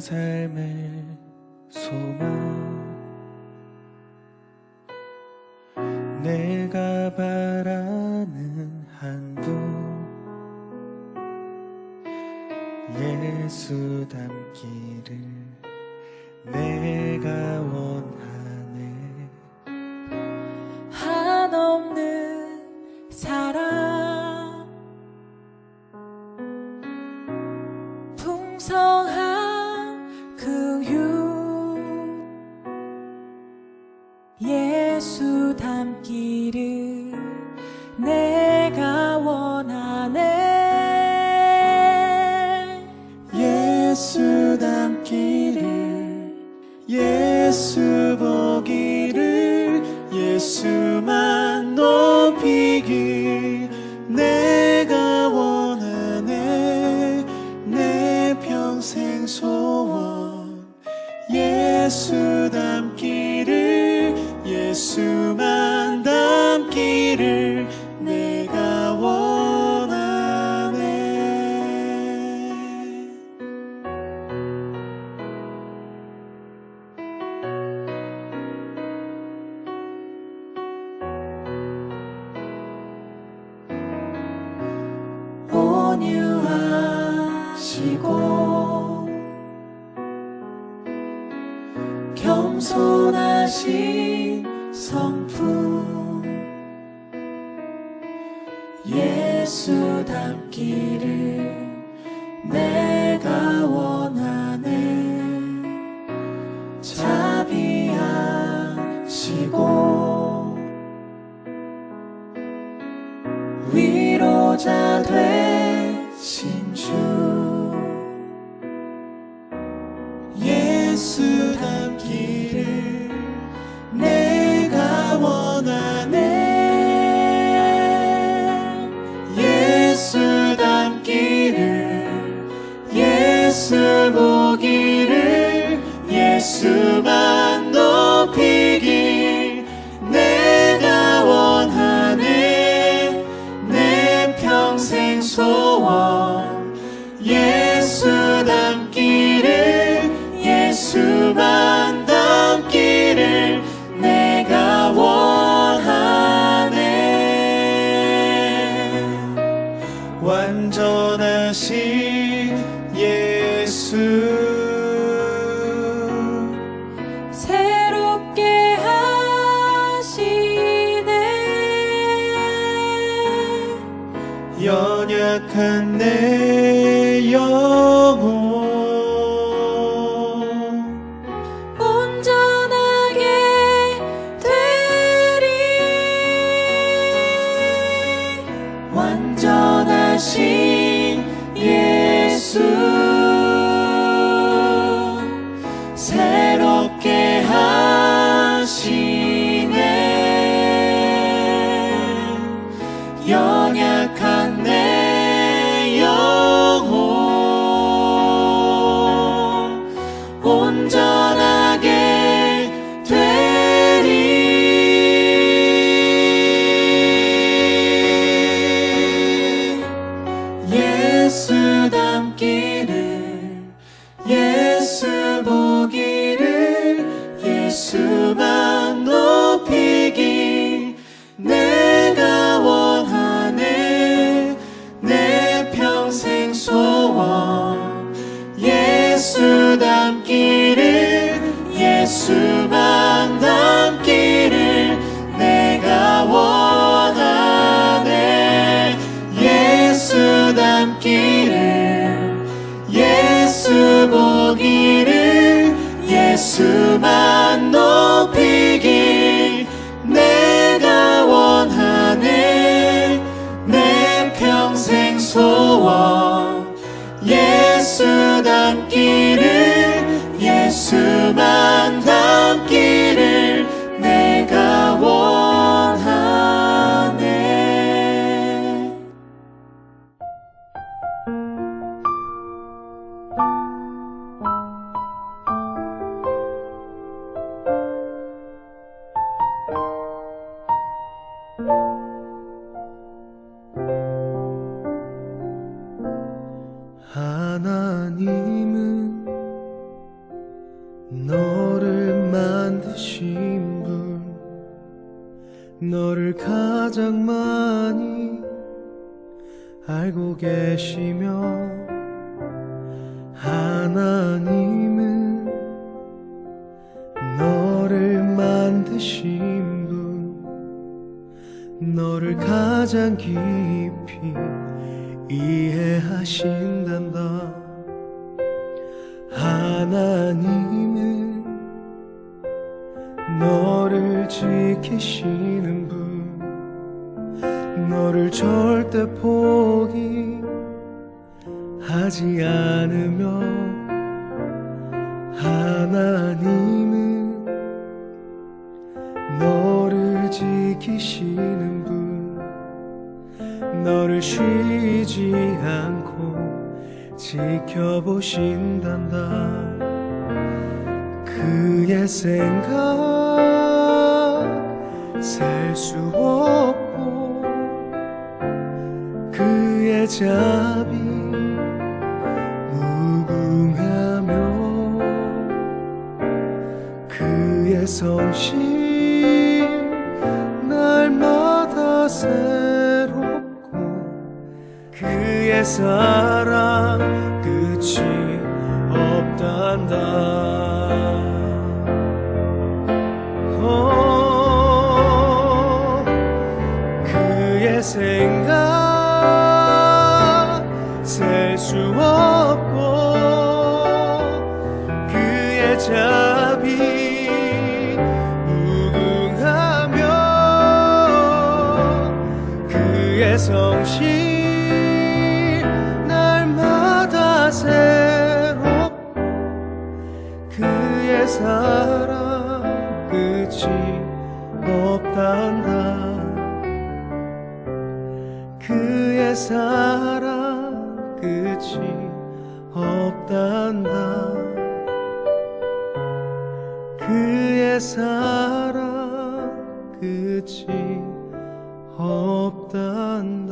삶의 소망 내가 바라는 한 분 예수 닮기를 내가 원하네. 한없는 사랑 풍성한 긍휼 예수 닮기를 내가 원하네. 예수 닮기를 예수 보기를 예수만 높이길 내가 원하네. 내 평생 소원 예수 닮기를 예수만 닮기를 내가 원하네. 온유하시고 겸손하신 성품 예수 닮기를 내가 원하네. 자비하시고 위로자 되신 주 예수 닮기를 내가 원하네. 예수 닮기를 예수 보기를 예수만 높이길 내가 원하네. 내 평생 소원 예수 닮기를 예수만 닮기를 내가 원하네. 완전하신 예수 새롭게 하시네. 연약한 내 영혼 온전하게 되리. 완전하신 예수 새롭게 하시네. 연약한 내 영혼 온전하게 되리. 예수 닮기를 예수 보기를 예수만 높이길 내가 원하네. 내 평생 소원 예수 닮기를 예수만 닮기를 내가 원하네. 예수 닮기를 예수 보기를 예수만 높이길 내가 원하네. 내 평생 소원 예수 닮기를 예수만 닮기를 내가 원하네. 알고 계시며 하나님은 너를 만드신 분, 너를 가장 깊이 이해하신단다. 하나님은 너를 지키시는 분, 너를 절대 포기하지 않으며 하나님은 너를 지키시는 분, 너를 쉬지 않고 지켜보신단다. 그의 생각 셀 수 없고 그의 자비 무궁하며 그의 성실 날마다 새롭고 그의 사랑 끝이 없단다. 그의 생각 셀 수 없고 그의 자비 무궁하며 그의 성실 날마다 새롭고 그의 사랑 끝이 없단다. 그의 사랑 끝이 없단다. 그의 사랑 끝이 없단다.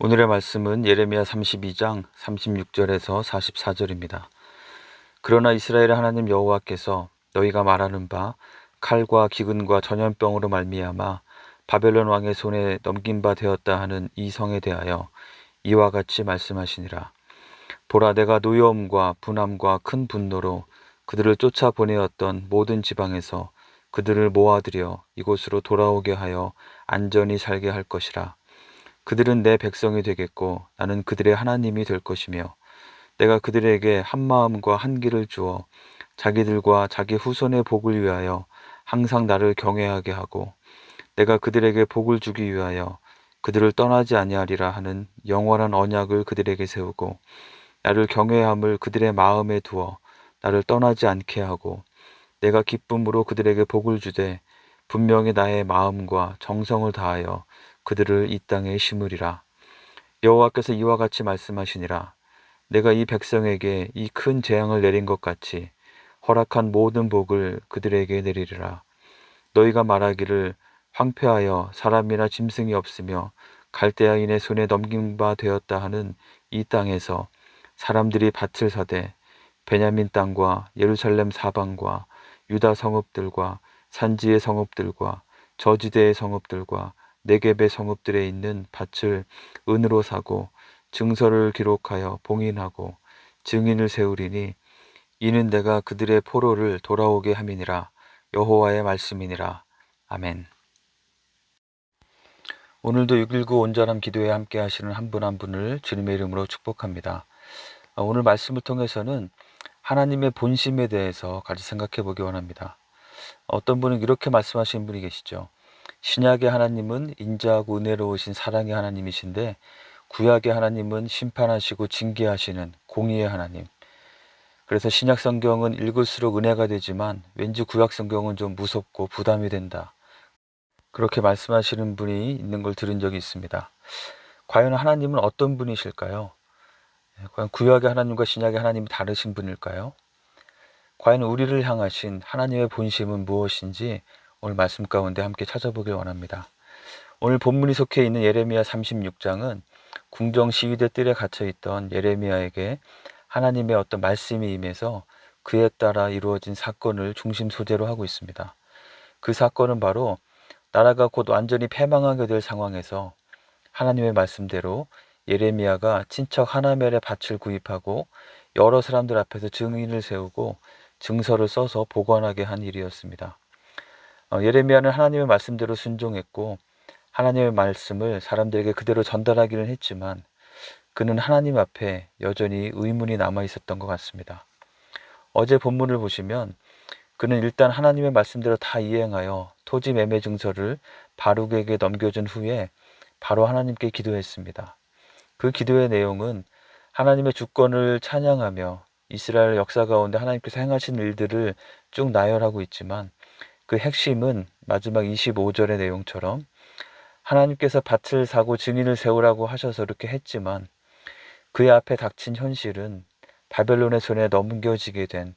오늘의 말씀은 예레미야 32장 36절에서 44절입니다. 그러나 이스라엘의 하나님 여호와께서 너희가 말하는 바 칼과 기근과 전염병으로 말미암아 바벨론 왕의 손에 넘긴 바 되었다 하는 이 성에 대하여 이와 같이 말씀하시니라. 보라, 내가 노여움과 분함과 큰 분노로 그들을 쫓아 보내었던 모든 지방에서 그들을 모아들여 이곳으로 돌아오게 하여 안전히 살게 할 것이라. 그들은 내 백성이 되겠고 나는 그들의 하나님이 될 것이며 내가 그들에게 한 마음과 한 길을 주어 자기들과 자기 후손의 복을 위하여 항상 나를 경외하게 하고 내가 그들에게 복을 주기 위하여 그들을 떠나지 아니하리라 하는 영원한 언약을 그들에게 세우고 나를 경외함을 그들의 마음에 두어 나를 떠나지 않게 하고 내가 기쁨으로 그들에게 복을 주되 분명히 나의 마음과 정성을 다하여 그들을 이 땅에 심으리라. 여호와께서 이와 같이 말씀하시니라. 내가 이 백성에게 이 큰 재앙을 내린 것 같이 허락한 모든 복을 그들에게 내리리라. 너희가 말하기를 황폐하여 사람이나 짐승이 없으며 갈대아인의 손에 넘긴 바 되었다 하는 이 땅에서 사람들이 밭을 사되 베냐민 땅과 예루살렘 사방과 유다 성읍들과 산지의 성읍들과 저지대의 성읍들과 네겝의 성읍들에 있는 밭을 은으로 사고 증서를 기록하여 봉인하고 증인을 세우리니 이는 내가 그들의 포로를 돌아오게 함이니라. 여호와의 말씀이니라. 아멘. 오늘도 619 온전함 기도에 함께 하시는 한 분 한 분을 주님의 이름으로 축복합니다. 오늘 말씀을 통해서는 하나님의 본심에 대해서 같이 생각해 보기 원합니다. 어떤 분은 이렇게 말씀하시는 분이 계시죠. 신약의 하나님은 인자하고 은혜로우신 사랑의 하나님이신데 구약의 하나님은 심판하시고 징계하시는 공의의 하나님. 그래서 신약 성경은 읽을수록 은혜가 되지만 왠지 구약 성경은 좀 무섭고 부담이 된다. 그렇게 말씀하시는 분이 있는 걸 들은 적이 있습니다. 과연 하나님은 어떤 분이실까요? 과연 구약의 하나님과 신약의 하나님이 다르신 분일까요? 과연 우리를 향하신 하나님의 본심은 무엇인지 오늘 말씀 가운데 함께 찾아보길 원합니다. 오늘 본문이 속해 있는 예레미야 36장은 궁정 시위대 뜰에 갇혀 있던 예레미야에게 하나님의 어떤 말씀이 임해서 그에 따라 이루어진 사건을 중심 소재로 하고 있습니다. 그 사건은 바로 나라가 곧 완전히 패망하게 될 상황에서 하나님의 말씀대로 예레미야가 친척 하나멜의 밭을 구입하고 여러 사람들 앞에서 증인을 세우고 증서를 써서 보관하게 한 일이었습니다. 예레미야는 하나님의 말씀대로 순종했고 하나님의 말씀을 사람들에게 그대로 전달하기는 했지만 그는 하나님 앞에 여전히 의문이 남아 있었던 것 같습니다. 어제 본문을 보시면 그는 일단 하나님의 말씀대로 다 이행하여 토지 매매 증서를 바룩에게 넘겨준 후에 바로 하나님께 기도했습니다. 그 기도의 내용은 하나님의 주권을 찬양하며 이스라엘 역사 가운데 하나님께서 행하신 일들을 쭉 나열하고 있지만 그 핵심은 마지막 25절의 내용처럼 하나님께서 밭을 사고 증인을 세우라고 하셔서 이렇게 했지만 그의 앞에 닥친 현실은 바벨론의 손에 넘겨지게 된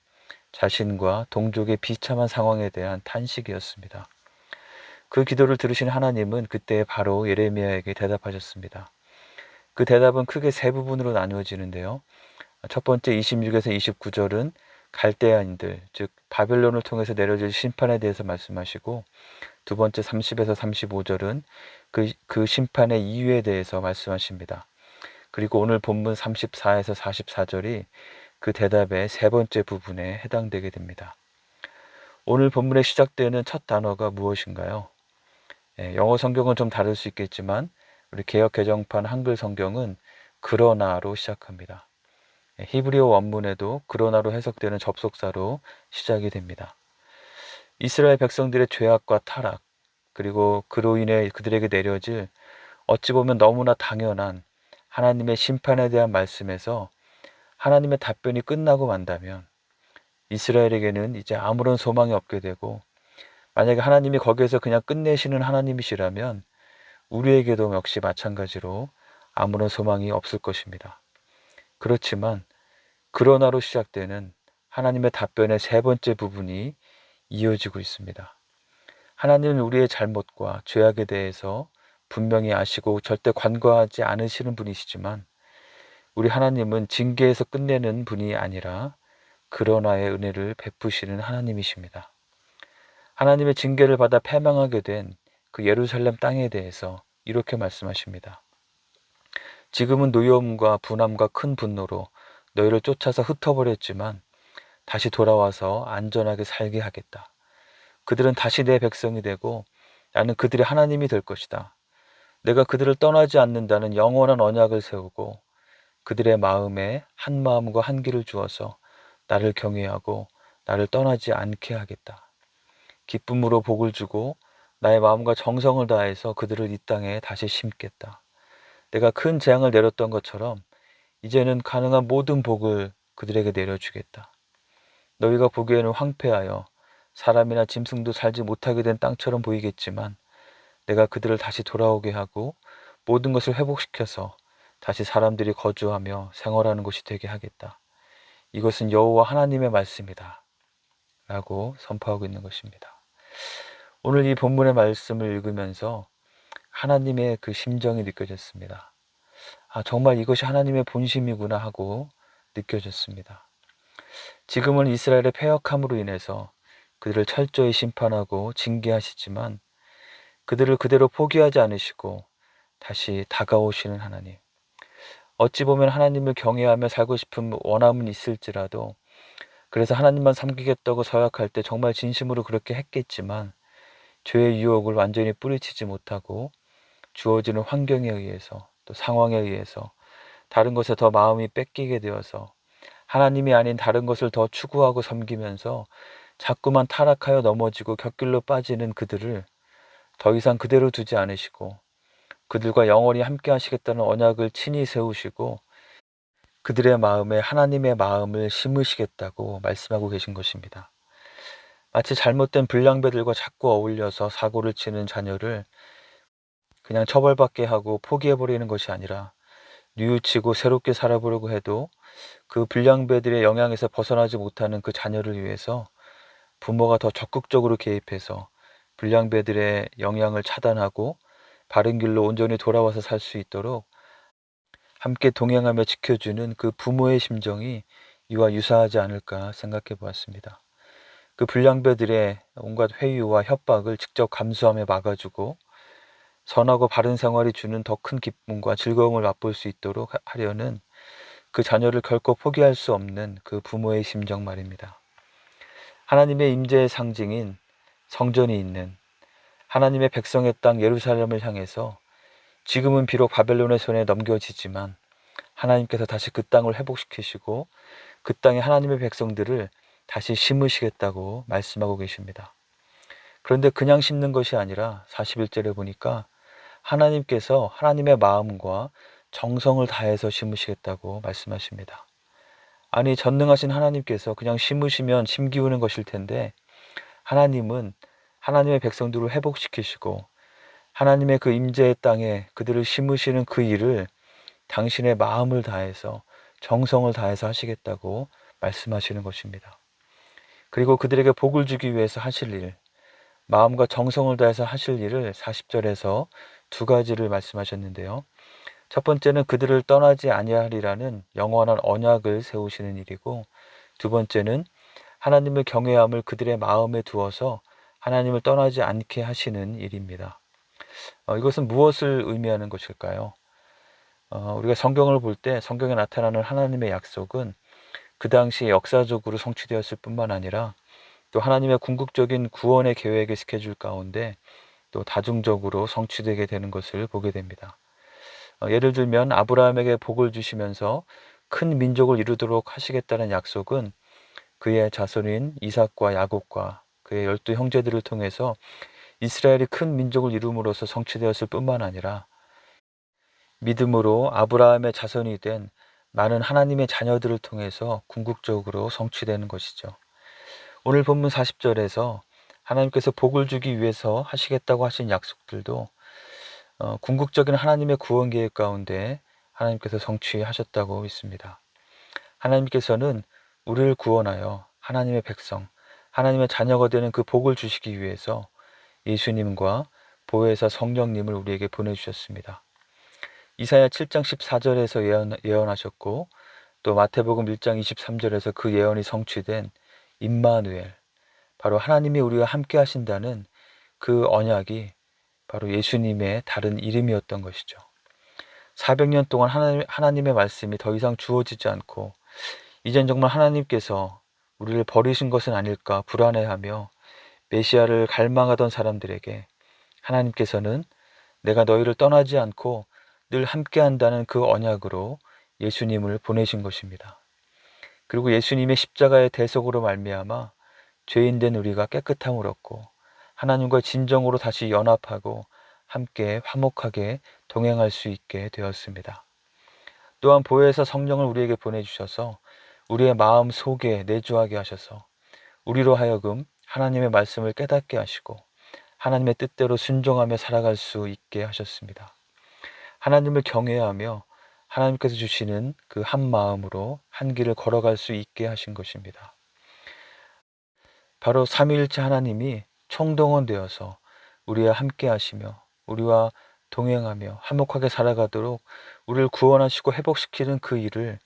자신과 동족의 비참한 상황에 대한 탄식이었습니다. 그 기도를 들으신 하나님은 그때 바로 예레미야에게 대답하셨습니다. 그 대답은 크게 세 부분으로 나누어지는데요. 첫 번째 26에서 29절은 갈대아인들, 즉 바벨론을 통해서 내려질 심판에 대해서 말씀하시고 두 번째 30에서 35절은 그 심판의 이유에 대해서 말씀하십니다. 그리고 오늘 본문 34에서 44절이 그 대답의 세 번째 부분에 해당되게 됩니다. 오늘 본문에 시작되는 첫 단어가 무엇인가요? 영어 성경은 좀 다를 수 있겠지만 우리 개역 개정판 한글 성경은 그러나로 시작합니다. 히브리어 원문에도 그러나로 해석되는 접속사로 시작이 됩니다. 이스라엘 백성들의 죄악과 타락, 그리고 그로 인해 그들에게 내려질 어찌 보면 너무나 당연한 하나님의 심판에 대한 말씀에서 하나님의 답변이 끝나고 만다면 이스라엘에게는 이제 아무런 소망이 없게 되고, 만약에 하나님이 거기에서 그냥 끝내시는 하나님이시라면 우리에게도 역시 마찬가지로 아무런 소망이 없을 것입니다. 그렇지만 그러나로 시작되는 하나님의 답변의 세 번째 부분이 이어지고 있습니다. 하나님은 우리의 잘못과 죄악에 대해서 분명히 아시고 절대 관과하지 않으시는 분이시지만 우리 하나님은 징계에서 끝내는 분이 아니라 그러나의 은혜를 베푸시는 하나님이십니다. 하나님의 징계를 받아 패망하게 된 그 예루살렘 땅에 대해서 이렇게 말씀하십니다. 지금은 노여움과 분함과 큰 분노로 너희를 쫓아서 흩어버렸지만 다시 돌아와서 안전하게 살게 하겠다. 그들은 다시 내 백성이 되고 나는 그들의 하나님이 될 것이다. 내가 그들을 떠나지 않는다는 영원한 언약을 세우고 그들의 마음에 한 마음과 한 길을 주어서 나를 경외하고 나를 떠나지 않게 하겠다. 기쁨으로 복을 주고 나의 마음과 정성을 다해서 그들을 이 땅에 다시 심겠다. 내가 큰 재앙을 내렸던 것처럼 이제는 가능한 모든 복을 그들에게 내려주겠다. 너희가 보기에는 황폐하여 사람이나 짐승도 살지 못하게 된 땅처럼 보이겠지만 내가 그들을 다시 돌아오게 하고 모든 것을 회복시켜서 다시 사람들이 거주하며 생활하는 곳이 되게 하겠다. 이것은 여호와 하나님의 말씀이다 라고 선포하고 있는 것입니다. 오늘 이 본문의 말씀을 읽으면서 하나님의 그 심정이 느껴졌습니다. 정말 이것이 하나님의 본심이구나 하고 느껴졌습니다. 지금은 이스라엘의 패역함으로 인해서 그들을 철저히 심판하고 징계하시지만 그들을 그대로 포기하지 않으시고 다시 다가오시는 하나님. 어찌 보면 하나님을 경외하며 살고 싶은 원함은 있을지라도 그래서 하나님만 섬기겠다고 서약할 때 정말 진심으로 그렇게 했겠지만 죄의 유혹을 완전히 뿌리치지 못하고 주어지는 환경에 의해서 또 상황에 의해서 다른 것에 더 마음이 뺏기게 되어서 하나님이 아닌 다른 것을 더 추구하고 섬기면서 자꾸만 타락하여 넘어지고 곁길로 빠지는 그들을 더 이상 그대로 두지 않으시고 그들과 영원히 함께 하시겠다는 언약을 친히 세우시고 그들의 마음에 하나님의 마음을 심으시겠다고 말씀하고 계신 것입니다. 마치 잘못된 불량배들과 자꾸 어울려서 사고를 치는 자녀를 그냥 처벌받게 하고 포기해버리는 것이 아니라 뉘우치고 새롭게 살아보려고 해도 그 불량배들의 영향에서 벗어나지 못하는 그 자녀를 위해서 부모가 더 적극적으로 개입해서 불량배들의 영향을 차단하고 바른 길로 온전히 돌아와서 살 수 있도록 함께 동행하며 지켜주는 그 부모의 심정이 이와 유사하지 않을까 생각해 보았습니다. 그 불량배들의 온갖 회유와 협박을 직접 감수하며 막아주고 선하고 바른 생활이 주는 더 큰 기쁨과 즐거움을 맛볼 수 있도록 하려는 그 자녀를 결코 포기할 수 없는 그 부모의 심정 말입니다. 하나님의 임재의 상징인 성전이 있는 하나님의 백성의 땅 예루살렘을 향해서 지금은 비록 바벨론의 손에 넘겨지지만 하나님께서 다시 그 땅을 회복시키시고 그 땅에 하나님의 백성들을 다시 심으시겠다고 말씀하고 계십니다. 그런데 그냥 심는 것이 아니라 41절에 보니까 하나님께서 하나님의 마음과 정성을 다해서 심으시겠다고 말씀하십니다. 아니, 전능하신 하나님께서 그냥 심으시면 심기우는 것일 텐데 하나님은 하나님의 백성들을 회복시키시고 하나님의 그 임재의 땅에 그들을 심으시는 그 일을 당신의 마음을 다해서 정성을 다해서 하시겠다고 말씀하시는 것입니다. 그리고 그들에게 복을 주기 위해서 하실 일, 마음과 정성을 다해서 하실 일을 40절에서 두 가지를 말씀하셨는데요. 첫 번째는 그들을 떠나지 아니하리라는 영원한 언약을 세우시는 일이고, 두 번째는 하나님을 경외함을 그들의 마음에 두어서 하나님을 떠나지 않게 하시는 일입니다. 이것은 무엇을 의미하는 것일까요? 우리가 성경을 볼 때 성경에 나타나는 하나님의 약속은 그 당시 역사적으로 성취되었을 뿐만 아니라 또 하나님의 궁극적인 구원의 계획의 스케줄 가운데 또 다중적으로 성취되게 되는 것을 보게 됩니다. 예를 들면 아브라함에게 복을 주시면서 큰 민족을 이루도록 하시겠다는 약속은 그의 자손인 이삭과 야곱과 그의 12 형제들을 통해서 이스라엘이 큰 민족을 이룸으로써 성취되었을 뿐만 아니라 믿음으로 아브라함의 자손이 된 많은 하나님의 자녀들을 통해서 궁극적으로 성취되는 것이죠. 오늘 본문 40절에서 하나님께서 복을 주기 위해서 하시겠다고 하신 약속들도 궁극적인 하나님의 구원 계획 가운데 하나님께서 성취하셨다고 믿습니다. 하나님께서는 우리를 구원하여 하나님의 백성, 하나님의 자녀가 되는 그 복을 주시기 위해서 예수님과 보혜사 성령님을 우리에게 보내주셨습니다. 이사야 7장 14절에서 예언하셨고 또 마태복음 1장 23절에서 그 예언이 성취된 임마누엘, 바로 하나님이 우리와 함께 하신다는 그 언약이 바로 예수님의 다른 이름이었던 것이죠. 400년 동안 하나님의 말씀이 더 이상 주어지지 않고 이젠 정말 하나님께서 우리를 버리신 것은 아닐까 불안해하며 메시아를 갈망하던 사람들에게 하나님께서는 내가 너희를 떠나지 않고 늘 함께한다는 그 언약으로 예수님을 보내신 것입니다. 그리고 예수님의 십자가의 대속으로 말미암아 죄인된 우리가 깨끗함을 얻고 하나님과 진정으로 다시 연합하고 함께 화목하게 동행할 수 있게 되었습니다. 또한 보혜사 성령을 우리에게 보내주셔서 우리의 마음 속에 내주하게 하셔서 우리로 하여금 하나님의 말씀을 깨닫게 하시고 하나님의 뜻대로 순종하며 살아갈 수 있게 하셨습니다. 하나님을 경외하며 하나님께서 주시는 그 한 마음으로 한 길을 걸어갈 수 있게 하신 것입니다. 바로 삼위일체 하나님이 총동원되어서 우리와 함께 하시며 우리와 동행하며 화목하게 살아가도록 우리를 구원하시고 회복시키는 그 일을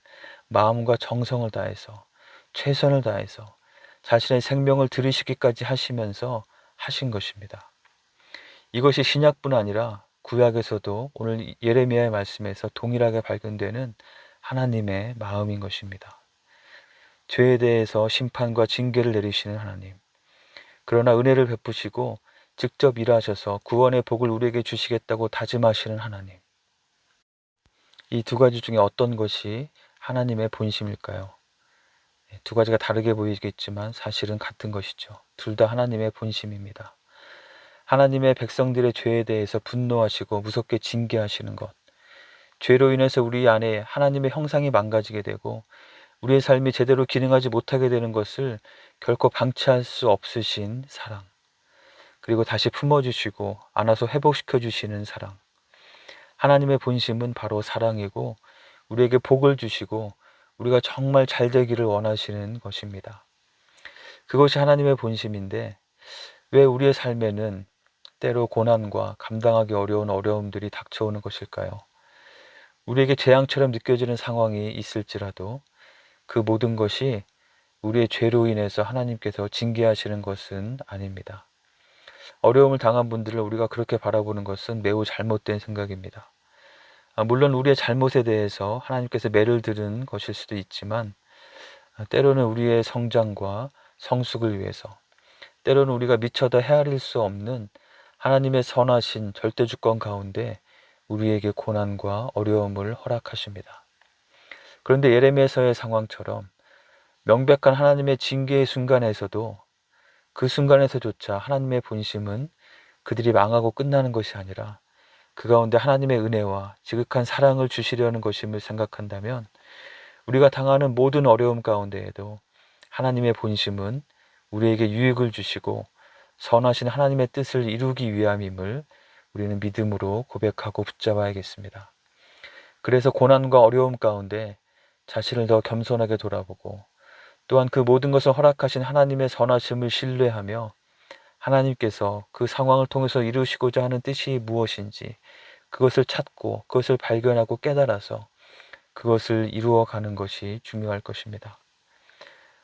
마음과 정성을 다해서 최선을 다해서 자신의 생명을 들이시기까지 하시면서 하신 것입니다. 이것이 신약뿐 아니라 구약에서도 오늘 예레미야의 말씀에서 동일하게 발견되는 하나님의 마음인 것입니다. 죄에 대해서 심판과 징계를 내리시는 하나님, 그러나 은혜를 베푸시고 직접 일하셔서 구원의 복을 우리에게 주시겠다고 다짐하시는 하나님. 이 두 가지 중에 어떤 것이 하나님의 본심일까요? 두 가지가 다르게 보이겠지만 사실은 같은 것이죠. 둘 다 하나님의 본심입니다. 하나님의 백성들의 죄에 대해서 분노하시고 무섭게 징계하시는 것, 죄로 인해서 우리 안에 하나님의 형상이 망가지게 되고 우리의 삶이 제대로 기능하지 못하게 되는 것을 결코 방치할 수 없으신 사랑, 그리고 다시 품어주시고 안아서 회복시켜 주시는 사랑. 하나님의 본심은 바로 사랑이고 우리에게 복을 주시고 우리가 정말 잘 되기를 원하시는 것입니다. 그것이 하나님의 본심인데 왜 우리의 삶에는 때로 고난과 감당하기 어려운 어려움들이 닥쳐오는 것일까요? 우리에게 재앙처럼 느껴지는 상황이 있을지라도 그 모든 것이 우리의 죄로 인해서 하나님께서 징계하시는 것은 아닙니다. 어려움을 당한 분들을 우리가 그렇게 바라보는 것은 매우 잘못된 생각입니다. 물론 우리의 잘못에 대해서 하나님께서 매를 들은 것일 수도 있지만 때로는 우리의 성장과 성숙을 위해서, 때로는 우리가 미처 헤아릴 수 없는 하나님의 선하신 절대주권 가운데 우리에게 고난과 어려움을 허락하십니다. 그런데 예레미야서의 상황처럼 명백한 하나님의 징계의 순간에서도 그 순간에서조차 하나님의 본심은 그들이 망하고 끝나는 것이 아니라 그 가운데 하나님의 은혜와 지극한 사랑을 주시려는 것임을 생각한다면 우리가 당하는 모든 어려움 가운데에도 하나님의 본심은 우리에게 유익을 주시고 선하신 하나님의 뜻을 이루기 위함임을 우리는 믿음으로 고백하고 붙잡아야겠습니다. 그래서 고난과 어려움 가운데 자신을 더 겸손하게 돌아보고 또한 그 모든 것을 허락하신 하나님의 선하심을 신뢰하며 하나님께서 그 상황을 통해서 이루시고자 하는 뜻이 무엇인지 그것을 찾고 그것을 발견하고 깨달아서 그것을 이루어가는 것이 중요할 것입니다.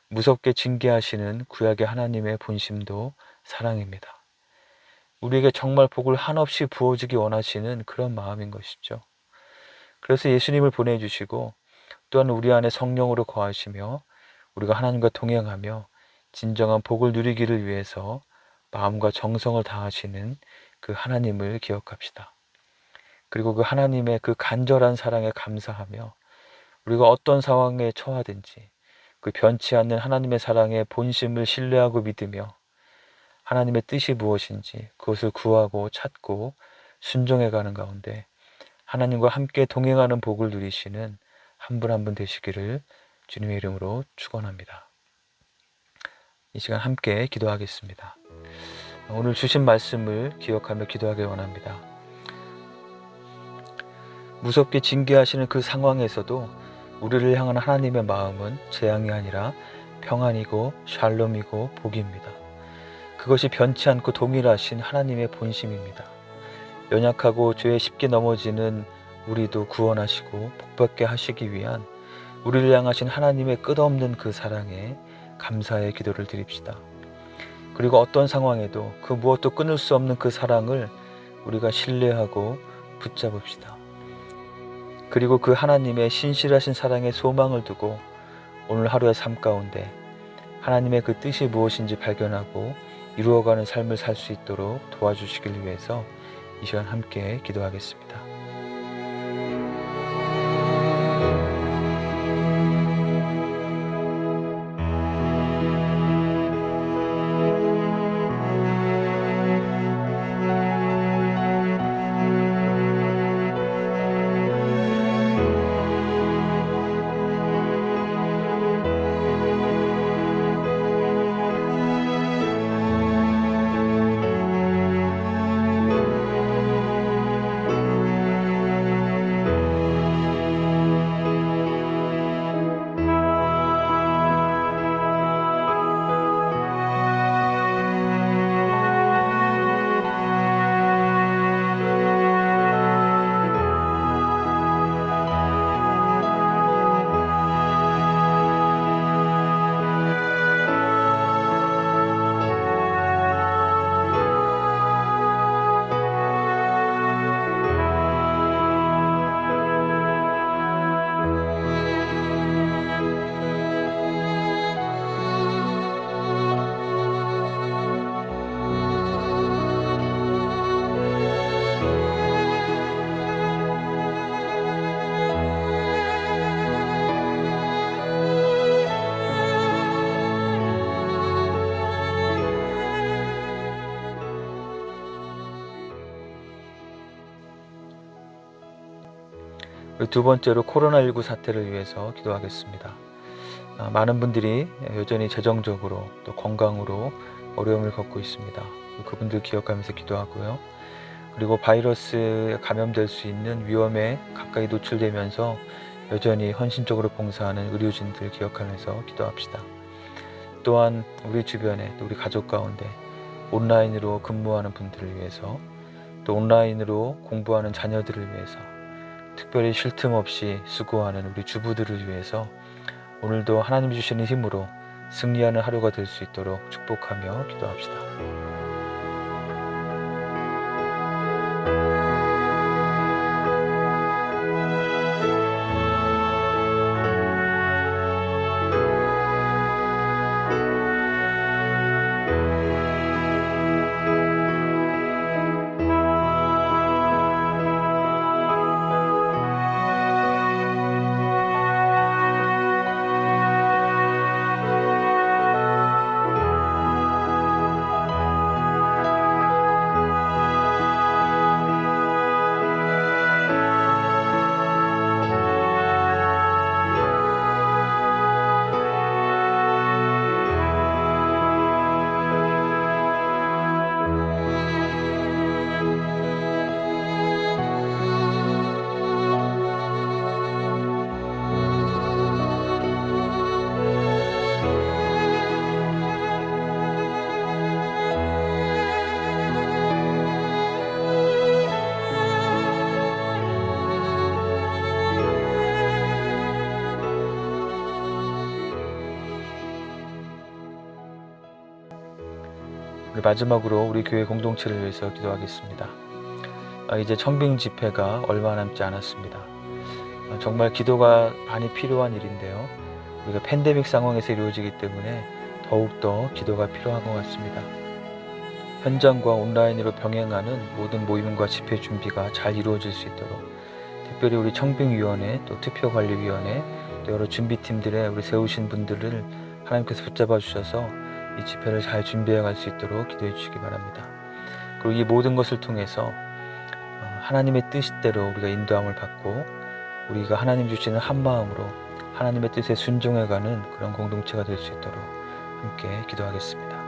무섭게 징계하시는 구약의 하나님의 본심도 사랑입니다. 우리에게 정말 복을 한없이 부어주기 원하시는 그런 마음인 것이죠. 그래서 예수님을 보내주시고 또한 우리 안에 성령으로 거하시며 우리가 하나님과 동행하며 진정한 복을 누리기를 위해서 마음과 정성을 다하시는 그 하나님을 기억합시다. 그리고 그 하나님의 그 간절한 사랑에 감사하며 우리가 어떤 상황에 처하든지 그 변치 않는 하나님의 사랑의 본심을 신뢰하고 믿으며 하나님의 뜻이 무엇인지 그것을 구하고 찾고 순종해가는 가운데 하나님과 함께 동행하는 복을 누리시는 한 분 한 분 되시기를 주님의 이름으로 축원합니다. 이 시간 함께 기도하겠습니다. 오늘 주신 말씀을 기억하며 기도하길 원합니다. 무섭게 징계하시는 그 상황에서도 우리를 향한 하나님의 마음은 재앙이 아니라 평안이고 샬롬이고 복입니다. 그것이 변치 않고 동일하신 하나님의 본심입니다. 연약하고 죄에 쉽게 넘어지는 우리도 구원하시고 복받게 하시기 위한 우리를 향하신 하나님의 끝없는 그 사랑에 감사의 기도를 드립시다. 그리고 어떤 상황에도 그 무엇도 끊을 수 없는 그 사랑을 우리가 신뢰하고 붙잡읍시다. 그리고 그 하나님의 신실하신 사랑에 소망을 두고 오늘 하루의 삶 가운데 하나님의 그 뜻이 무엇인지 발견하고 이루어가는 삶을 살 수 있도록 도와주시길 위해서 이 시간 함께 기도하겠습니다. 두 번째로 코로나19 사태를 위해서 기도하겠습니다. 많은 분들이 여전히 재정적으로 또 건강으로 어려움을 겪고 있습니다. 그분들 기억하면서 기도하고요. 그리고 바이러스에 감염될 수 있는 위험에 가까이 노출되면서 여전히 헌신적으로 봉사하는 의료진들 기억하면서 기도합시다. 또한 우리 주변에 또 우리 가족 가운데 온라인으로 근무하는 분들을 위해서, 또 온라인으로 공부하는 자녀들을 위해서, 특별히 쉴 틈 없이 수고하는 우리 주부들을 위해서 오늘도 하나님이 주시는 힘으로 승리하는 하루가 될 수 있도록 축복하며 기도합시다. 우리 마지막으로 우리 교회 공동체를 위해서 기도하겠습니다. 이제 청빙 집회가 얼마 남지 않았습니다. 정말 기도가 많이 필요한 일인데요. 우리가 팬데믹 상황에서 이루어지기 때문에 더욱더 기도가 필요한 것 같습니다. 현장과 온라인으로 병행하는 모든 모임과 집회 준비가 잘 이루어질 수 있도록, 특별히 우리 청빙위원회, 또 투표관리위원회, 또 여러 준비팀들의 우리 세우신 분들을 하나님께서 붙잡아 주셔서 이 집회를 잘 준비해 갈 수 있도록 기도해 주시기 바랍니다. 그리고 이 모든 것을 통해서 하나님의 뜻대로 우리가 인도함을 받고 우리가 하나님 주시는 한 마음으로 하나님의 뜻에 순종해가는 그런 공동체가 될 수 있도록 함께 기도하겠습니다.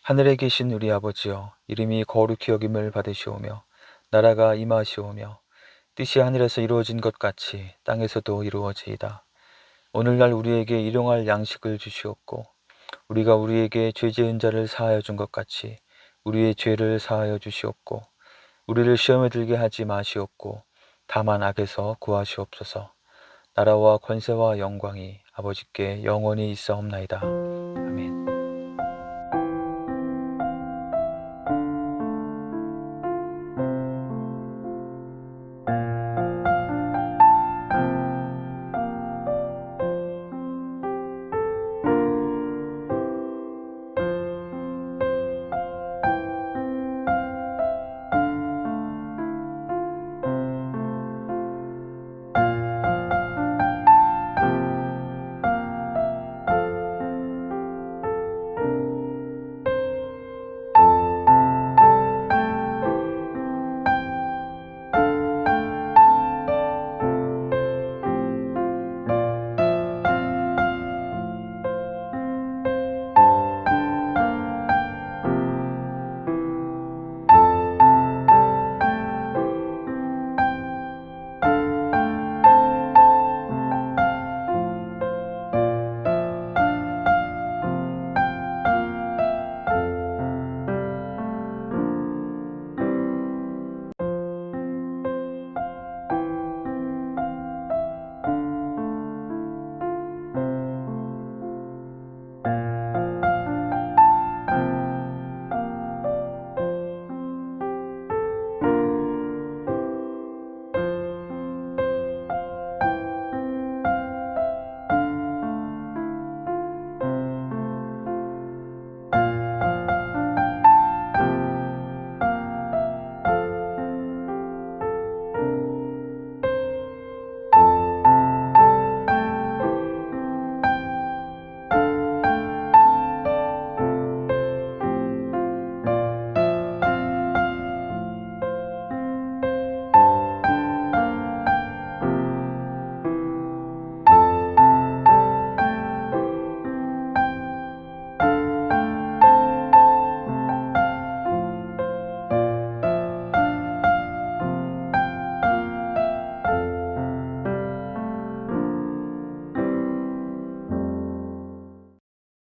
하늘에 계신 우리 아버지여, 이름이 거룩히 여김을 받으시오며 나라가 임하시오며 뜻이 하늘에서 이루어진 것 같이 땅에서도 이루어지이다. 오늘날 우리에게 일용할 양식을 주시옵고 우리가 우리에게 죄 지은 자를 사하여 준 것 같이 우리의 죄를 사하여 주시옵고 우리를 시험에 들게 하지 마시옵고 다만 악에서 구하시옵소서. 나라와 권세와 영광이 아버지께 영원히 있사옵나이다.